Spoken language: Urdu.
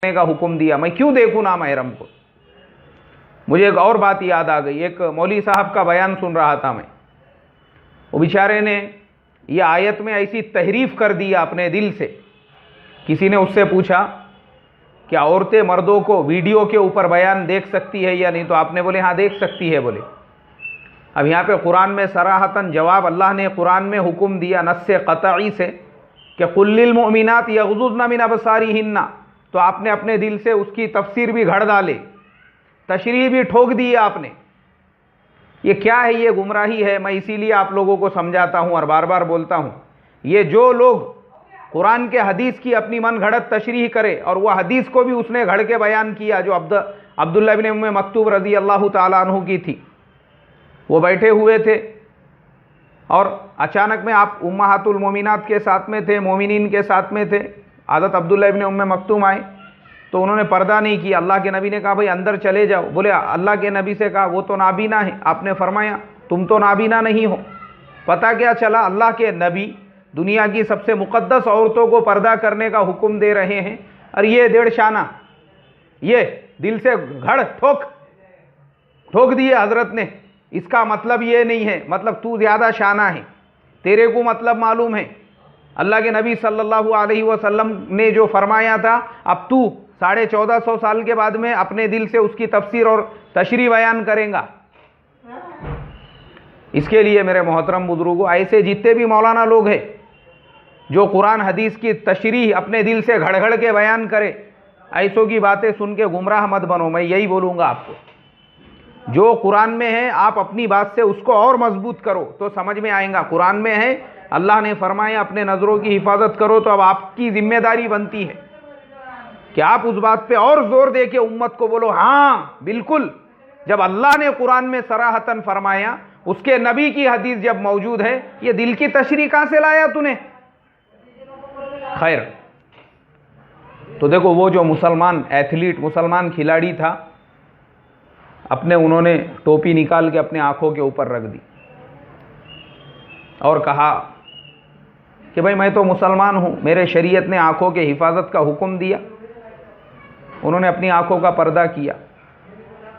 کرنے کا حکم دیا، میں کیوں دیکھوں نامحرم کو؟ مجھے ایک اور بات یاد آ گئی، ایک مولوی صاحب کا بیان سن رہا تھا میں، وہ بیچارے نے یہ آیت میں ایسی تحریف کر دیا اپنے دل سے. کسی نے اس سے پوچھا کہ عورتیں مردوں کو ویڈیو کے اوپر بیان دیکھ سکتی ہے یا نہیں؟ تو آپ نے بولے ہاں دیکھ سکتی ہے بولے. اب یہاں پہ قرآن میں صراحتاً جواب اللہ نے قرآن میں حکم دیا نص قطعی سے کہ قل للمؤمنات یغضضن من ابصارہن، تو آپ نے اپنے دل سے اس کی تفسیر بھی گھڑ ڈالے، تشریح بھی ٹھوک دی آپ نے. یہ کیا ہے؟ یہ گمراہی ہے. میں اسی لیے آپ لوگوں کو سمجھاتا ہوں اور بار بار بولتا ہوں، یہ جو لوگ قرآن کے حدیث کی اپنی من گھڑت تشریح کرے، اور وہ حدیث کو بھی اس نے گھڑ کے بیان کیا جو عبداللہ بن ام مکتوم رضی اللہ تعالیٰ عنہ کی تھی. وہ بیٹھے ہوئے تھے اور اچانک میں آپ امہات المومنات کے ساتھ میں تھے، مومنین کے ساتھ میں تھے. حضرت عبداللہ ابن ام مکتوم آئے تو انہوں نے پردہ نہیں کیا. اللہ کے نبی نے کہا بھائی اندر چلے جاؤ. بولے اللہ کے نبی سے کہا وہ تو نابینا ہے. آپ نے فرمایا تم تو نابینا نہیں ہو. پتہ کیا چلا؟ اللہ کے نبی دنیا کی سب سے مقدس عورتوں کو پردہ کرنے کا حکم دے رہے ہیں، اور یہ 1.5 شانہ یہ دل سے گھڑ ٹھوک دیے حضرت نے. اس کا مطلب یہ نہیں ہے، مطلب تو زیادہ شانہ ہے، تیرے کو مطلب معلوم ہے. اللہ کے نبی صلی اللہ علیہ وسلم نے جو فرمایا تھا، اب تو 1450 سال کے بعد میں اپنے دل سے اس کی تفسیر اور تشریح بیان کریں گا. اس کے لیے میرے محترم بزرگوں، ایسے جتنے بھی مولانا لوگ ہیں جو قرآن حدیث کی تشریح اپنے دل سے گھڑ گھڑ کے بیان کرے، ایسوں کی باتیں سن کے گمراہ مت بنو. میں یہی بولوں گا آپ کو، جو قرآن میں ہے آپ اپنی بات سے اس کو اور مضبوط کرو تو سمجھ میں آئیں گا. قرآن میں ہے، اللہ نے فرمایا اپنے نظروں کی حفاظت کرو، تو اب آپ کی ذمہ داری بنتی ہے کہ آپ اس بات پہ اور زور دے کے امت کو بولو ہاں بالکل. جب اللہ نے قرآن میں صراحتاً فرمایا، اس کے نبی کی حدیث جب موجود ہے، یہ دل کی تشریح کہاں سے لایا تو نے؟ خیر، تو دیکھو وہ جو مسلمان ایتھلیٹ، مسلمان کھلاڑی تھا، انہوں نے ٹوپی نکال کے اپنے آنکھوں کے اوپر رکھ دی اور کہا کہ بھائی میں تو مسلمان ہوں، میرے شریعت نے آنکھوں کے حفاظت کا حکم دیا. انہوں نے اپنی آنکھوں کا پردہ کیا.